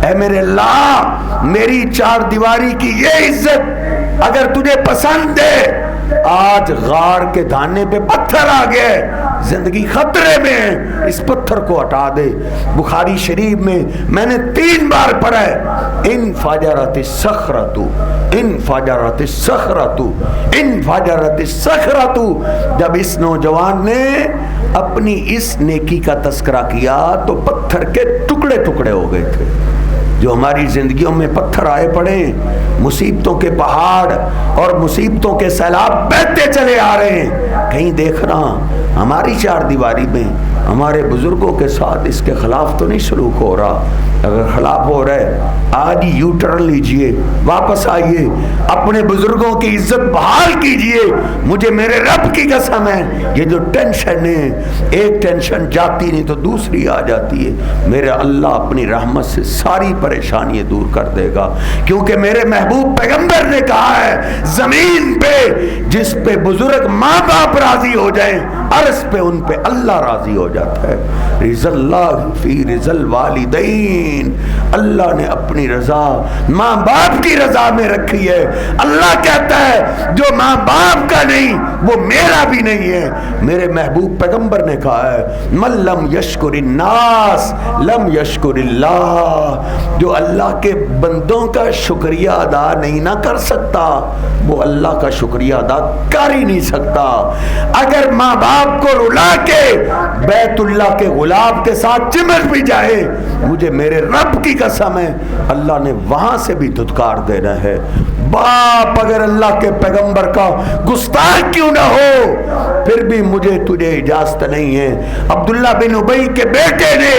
اے میرے اللہ میری چار دیواری کی یہ عزت اگر تجھے پسند ہے، آج غار کے دانے پہ پتھر آ گئے، زندگی خطرے میں ہے، اس پتھر کو ہٹا دے۔ بخاری شریف میں نے 3 بار پڑھا ہے، انفجرت الصخرۃ، انفجرت الصخرۃ، انفجرت الصخرۃ۔ جب اس نوجوان نے اپنی اس نیکی کا تذکرہ کیا تو پتھر کے ٹکڑے ٹکڑے ہو گئے تھے۔ جو ہماری زندگیوں میں پتھر آئے پڑے، مصیبتوں کے پہاڑ اور مصیبتوں کے سیلاب بہتے چلے آ رہے ہیں، کہیں دیکھنا ہماری چار دیواری میں ہمارے بزرگوں کے ساتھ اس کے خلاف تو نہیں سلوک ہو رہا۔ اگر خلاف ہو رہا ہے آج یو ٹرن لیجئے، واپس آئیے، اپنے بزرگوں کی عزت بحال کیجئے۔ مجھے میرے رب کی قسم ہے یہ جو ٹینشن ہے، ایک ٹینشن جاتی نہیں تو دوسری آ جاتی ہے، میرے اللہ اپنی رحمت سے ساری پریشانیاں دور کر دے گا، کیونکہ میرے محبوب پیغمبر نے کہا ہے زمین پہ جس پہ بزرگ ماں باپ راضی ہو جائیں، عرش پہ ان پہ اللہ راضی ہو جاتا ہے۔ رضا اللہ فی رضا الوالدین، اللہ نے اپنی رضا ماں باپ کی رضا میں رکھی ہے۔ اللہ کہتا ہے جو ماں باپ کا نہیں وہ میرا بھی نہیں ہے۔ میرے محبوب پیغمبر نے کہا ہے من لم یشکر الناس لم یشکر اللہ، جو اللہ کے بندوں کا شکریہ ادا نہیں نہ کر سکتا وہ اللہ کا شکریہ ادا کر ہی نہیں سکتا۔ اگر ماں باپ کو رلا کے بیت اللہ کے غلاف کے ساتھ چمٹ بھی جائے، مجھے میرے رب کی قسم ہے اللہ نے وہاں سے بھی دھتکار دینا ہے۔ باپ اگر اللہ کے پیغمبر کا گستاخ کیوں نہ ہو پھر بھی مجھے تجھے اجازت نہیں ہے۔ عبداللہ بن ابی کے بیٹے نے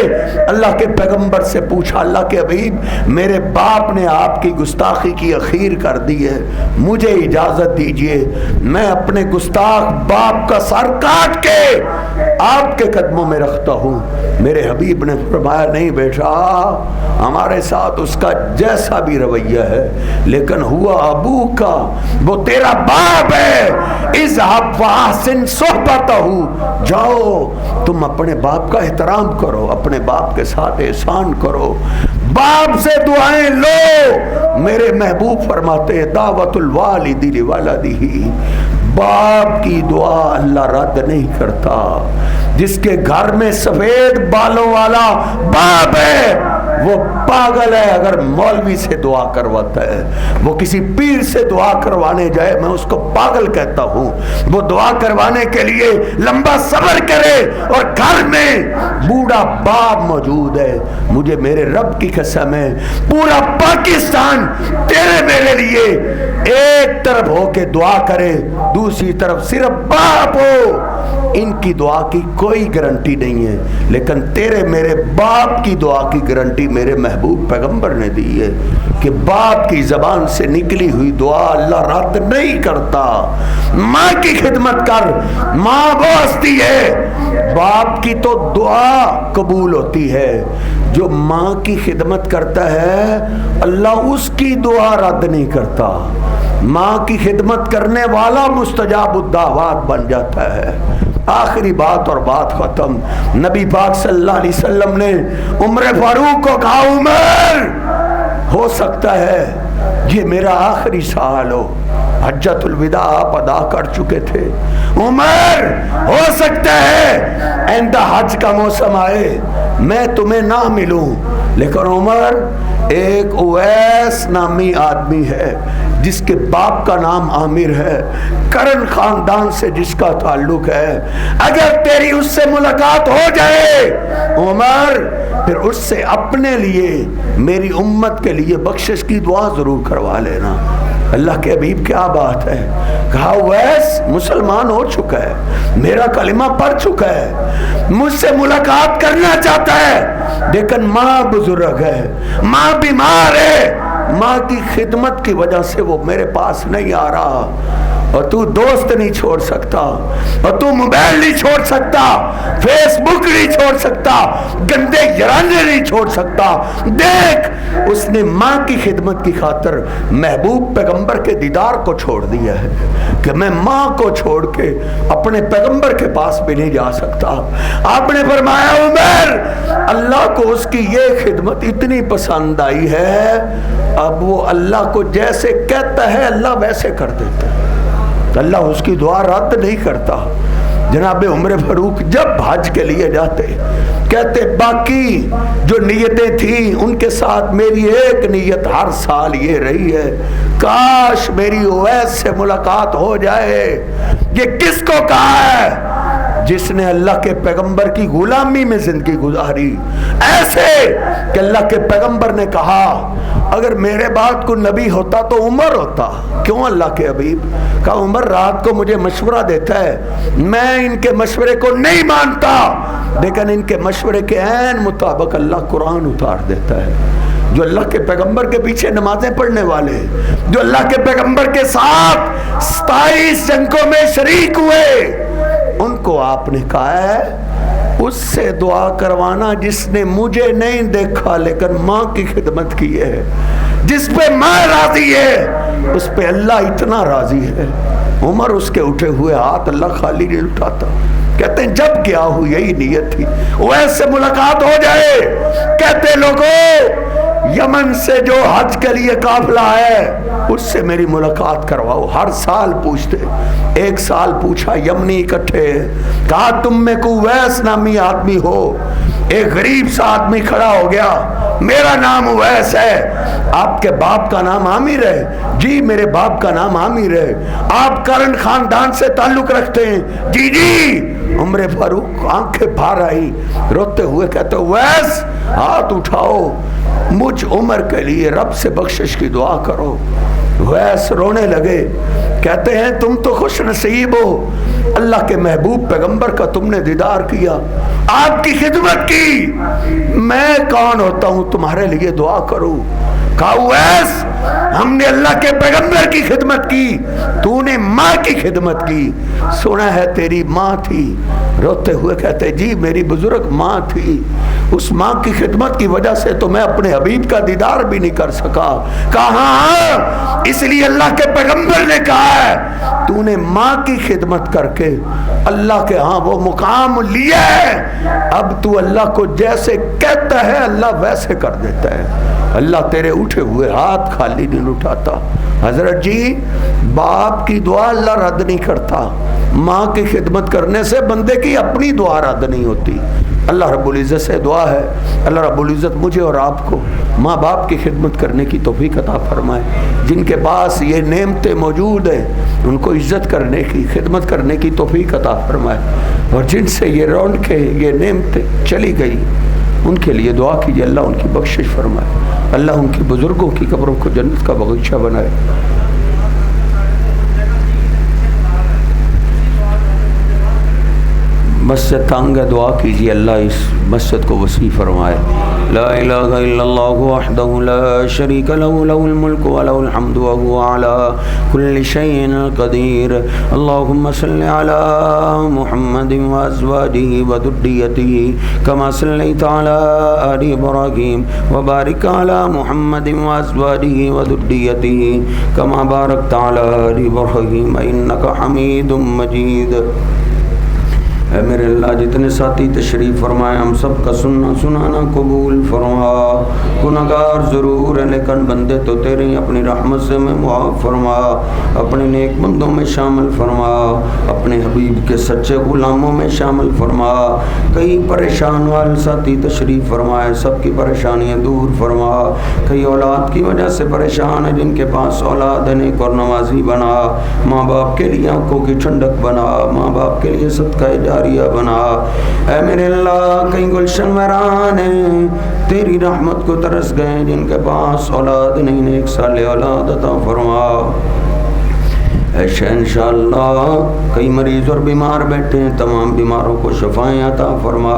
اللہ کے پیغمبر سے پوچھا اللہ کے حبیب میرے باپ نے آپ کی گستاخی کی اخیر کر دی ہے، مجھے اجازت دیجئے میں اپنے گستاخ باپ کا سر کاٹ کے آپ کے قدموں میں رکھتا ہوں۔ میرے حبیب نے فرمایا نہیں بیٹا، ہمارے ساتھ اس کا جیسا بھی رویہ ہے لیکن ہوا ابو کا، وہ تیرا باپ ہے، اذهب فاحسن صحبته، جاؤ تم اپنے باپ کا احترام کرو، اپنے باپ کے ساتھ احسان کرو، باپ سے دعائیں لو۔ میرے محبوب فرماتے ہیں دعوت الوالد لولدہ، باپ کی دعا اللہ رد نہیں کرتا۔ جس کے گھر میں سفید بالوں والا باپ ہے وہ پاگل ہے اگر مولوی سے دعا کرواتا ہے، وہ کسی پیر سے دعا کروانے جائے میں اس کو پاگل کہتا ہوں۔ وہ دعا کروانے کے لیے لمبا صبر کرے اور گھر میں بوڑھا باپ موجود ہے، مجھے میرے رب کی قسم ہے پورا پاکستان تیرے میرے لیے ایک طرف ہو کے دعا کرے، دوسری طرف صرف باپ ہو، ان کی دعا کی کوئی گارنٹی نہیں ہے، لیکن تیرے میرے باپ کی دعا کی گارنٹی میرے محبوب پیغمبر نے دی ہے کہ باپ کی زبان سے نکلی ہوئی دعا اللہ رد نہیں کرتا۔ ماں کی خدمت کر، ماں وہ ہستی ہے، باپ کی تو دعا قبول ہوتی ہے، جو ماں کی خدمت کرتا ہے اللہ اس کی دعا رد نہیں کرتا، ماں کی خدمت کرنے والا مستجاب الدعوات بن جاتا ہے۔ آخری بات اور بات ختم، نبی پاک صلی اللہ علیہ وسلم نے عمر فاروق کو کہا عمر ہو سکتا ہے یہ میرا آخری سال ہو، حجۃ الوداع آپ ادا کر چکے تھے، عمر ہو سکتا ہے آئندہ حج کا موسم آئے میں تمہیں نہ ملوں، لیکن عمر ایک اویس نامی آدمی ہے جس کے باپ کا نام عامر ہے، کرن خاندان سے جس کا تعلق ہے، اگر تیری اس سے ملاقات ہو جائے عمر پھر اس سے اپنے لیے میری امت کے لیے بخشش کی دعا ضرور کروا لینا۔ اللہ کے حبیب کیا بات ہے، کہا ویس مسلمان ہو چکا ہے، میرا کلمہ پڑھ چکا ہے، مجھ سے ملاقات کرنا چاہتا ہے، لیکن ماں بزرگ ہے، ماں بیمار ہے، ماں کی خدمت کی وجہ سے وہ میرے پاس نہیں آ رہا، اور تو دوست نہیں چھوڑ سکتا، اور تو موبائل نہیں چھوڑ سکتا، فیس بک نہیں چھوڑ سکتا، گندے یرانے نہیں چھوڑ سکتا۔ دیکھ اس نے ماں کی خدمت کی خاطر محبوب پیغمبر کے دیدار کو چھوڑ دیا ہے کہ میں ماں کو چھوڑ کے اپنے پیغمبر کے پاس بھی نہیں جا سکتا۔ آپ نے فرمایا عمر اللہ کو اس کی یہ خدمت اتنی پسند آئی ہے، اب وہ اللہ کو جیسے کہتا ہے اللہ ویسے کر دیتا ہے، اللہ اس کی دعا رد نہیں کرتا۔ جناب عمر فاروق جب حج کے لیے جاتے کہتے باقی جو نیتیں تھیں ان کے ساتھ میری ایک نیت ہر سال یہ رہی ہے کاش میری اویس سے ملاقات ہو جائے۔ یہ کس کو کہا ہے؟ جس نے اللہ کے پیغمبر کی غلامی میں زندگی گزاری، ایسے کہ اللہ کے پیغمبر نے کہا اگر میرے بعد کوئی نبی ہوتا تو عمر ہوتا۔ کیوں اللہ کے حبیب؟ کہا عمر رات کو مجھے مشورہ دیتا ہے، میں ان کے مشورے کو نہیں مانتا، لیکن ان کے مشورے کے عین مطابق اللہ قرآن اتار دیتا ہے۔ جو اللہ کے پیغمبر کے پیچھے نمازیں پڑھنے والے، جو اللہ کے پیغمبر کے ساتھ 27 جنگوں میں شریک ہوئے، ان کو آپ نے کہا ہے اس سے دعا کروانا جس نے مجھے نہیں دیکھا لیکن ماں کی خدمت کی ہے، جس پہ ماں راضی ہے اس پہ اللہ اتنا راضی ہے۔ عمر اس کے اٹھے ہوئے ہاتھ اللہ خالی نہیں اٹھاتا، کہتے ہیں جب کیا ہو یہی نیت تھی ویسے ملاقات ہو جائے۔ کہتے لوگوں یمن سے جو حج کے لیے قافلہ ہے اس سے میری ملاقات کرواؤ۔ ہر سال پوچھتے، ایک سال پوچھا یمنی اکٹھے، کہا تم میں کوئی ویس نامی آدمی ہو؟ ایک غریب سا آدمی کھڑا ہو گیا، میرا نام اویس ہے، آپ کے باپ کا نام عامر ہے؟ جی میرے باپ کا نام عامر ہے۔ آپ کرن خاندان سے تعلق رکھتے ہیں؟ جی جی۔ عمر فاروق آنکھیں بھر آئی، روتے ہوئے کہتے اویس ہاتھ اٹھاؤ، مجھ عمر کے لیے رب سے بخشش کی دعا کرو۔ اویس رونے لگے، کہتے ہیں تم تو خوش نصیب ہو، اللہ کے محبوب پیغمبر کا تم نے دیدار کیا، آپ کی خدمت کی، میں کون ہوتا ہوں تمہارے لیے دعا کروں؟ کہا اویس ہم نے اللہ کے پیغمبر کی خدمت کی، تو نے ماں کی خدمت کی۔ سنا ہے تیری ماں تھی، روتے ہوئے کہتے جی میری بزرگ ماں تھی، اس ماں کی خدمت کی وجہ سے تو میں اپنے حبیب کا دیدار بھی نہیں کر سکا۔ کہاں؟ اس لیے اللہ کے پیغمبر نے کہا ہے تو نے ماں کی خدمت کر کے اللہ کے ہاں وہ مقام لیا ہے، اب تو اللہ کو جیسے کہتا ہے اللہ ویسے کر دیتا ہے۔ اللہ تیرے اٹھے ہوئے ہاتھ خالی نہیں اٹھاتا۔ حضرت جی باپ کی دعا اللہ رد نہیں کرتا، ماں کی خدمت کرنے سے بندے کی اپنی دعا رد نہیں ہوتی۔ اللہ رب العزت سے دعا ہے اللہ رب العزت مجھے اور آپ کو ماں باپ کی خدمت کرنے کی توفیق عطا فرمائے۔ جن کے پاس یہ نعمتیں موجود ہیں ان کو عزت کرنے کی، خدمت کرنے کی توفیق عطا فرمائے، اور جن سے یہ رونقیں یہ نعمتیں چلی گئی ان کے لیے دعا کیجیے اللہ ان کی بخشش فرمائے، اللہ ان کی بزرگوں کی قبروں کو جنت کا باغیچہ بنائے۔ مسجد تنگ ہے، دعا کیجیے اللہ اس مسجد کو وسیع فرمائے۔ لا الہ الا اللہ وحدہ لا شریک لہ لہ الملک و لہ الحمد وہو علی کل شیء قدیر۔ اللہم صل علی محمد وازواجہ وذریتہ کما صلیت علی آل ابراہیم وبارک علی محمد وازواجہ وذریتہ کما بارکت علی آل ابراہیم انک حمید مجید۔ اے میرے اللہ جتنے ساتھی تشریف فرمائے ہم سب کا سننا سنانا قبول فرما۔ گناہگار ضرور ہیں لیکن بندے تو تیرے اپنی رحمت سے میں معاف فرما، اپنے نیک بندوں میں شامل فرما، اپنے حبیب کے سچے غلاموں میں شامل فرما۔ کئی پریشان والے ساتھی تشریف فرمائے سب کی پریشانیاں دور فرما۔ کئی اولاد کی وجہ سے پریشان ہیں جن کے پاس اولاد ہے نیک اور نمازی بنا، ماں باپ کے لیے آنکھوں کی ٹھنڈک بنا، ماں باپ کے لیے صدقہ جاریہ بنا۔ اے میرے اللہ کئی گلشن ویران ہیں تیری رحمت کو ترس گئے جن کے پاس اولاد نہیں، نیک صالح اولاد عطا فرما۔ اے شہنشاہ اللہ کئی مریض اور بیمار بیٹھے ہیں تمام بیماروں کو شفائیں عطا فرما۔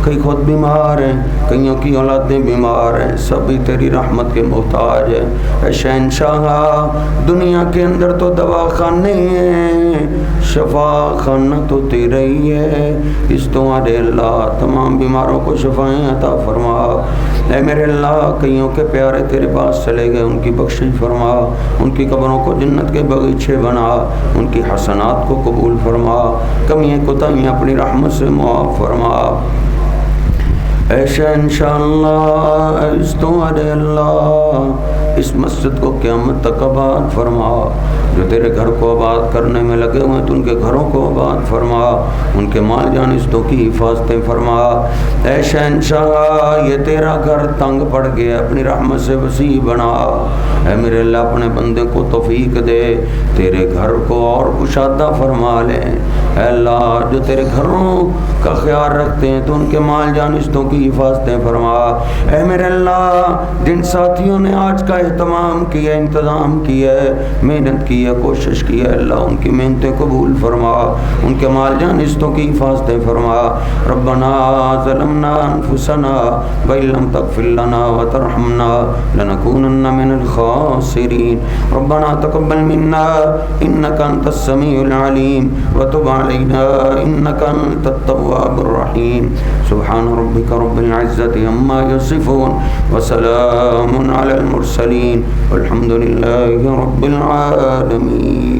کئی خود بیمار ہیں، کئیوں کی اولادیں بیمار ہیں، سبھی تیری رحمت کے محتاج ہیں۔ اے شہنشاہ دنیا کے اندر تو دوا خانے ہیں، شفا خانہ تو تیرا ہی ہے، اس تمہارے اللہ تمام بیماروں کو شفائیں عطا فرما۔ اے میرے اللہ کئیوں کے پیارے تیرے پاس چلے گئے ان کی بخشش فرما، ان کی قبروں کو جنت کے باغیچے بنا، ان کی حسنات کو قبول فرما، کمیاں کوتاہیاں اپنی رحمت سے معاف فرما۔ اے شہنشاہ اللہ اس تمہارے اللہ اس مسجد کو قیامت تک آباد فرما، جو تیرے گھر کو آباد کرنے میں لگے ہوئے تو ان کے گھروں کو آباد فرما، ان کے مال جانستوں کی حفاظتیں فرما۔ اے شہنشاہ یہ تیرا گھر تنگ پڑ گیا اپنی رحمت سے وسیع بنا۔ اے میرے اللہ اپنے بندے کو توفیق دے تیرے گھر کو اور کشادہ فرما لے۔ اے اللہ جو تیرے گھروں کا خیال رکھتے ہیں تو ان کے مال جانستوں کی حفاظتیں فرما۔ اے میرے اللہ جن ساتھیوں نے آج کا اہتمام کیا انتظام کیا محنت کی ہے کوشش کی ہے اللہ ان کی محنتیں قبول فرما، ان کے مال جانستوں کی حفاظتیں فرما۔ ربنا ظلمنا انفسنا وان لم تغفر لنا وترحمنا لنكونن من الخاسرین۔ ربنا تقبل منا انك انت السميع العليم وتب علينا انك انت التواب الرحيم۔ سبحان ربك رب العزة عما يصفون وسلام على المرسلين والحمد لله رب العالمين۔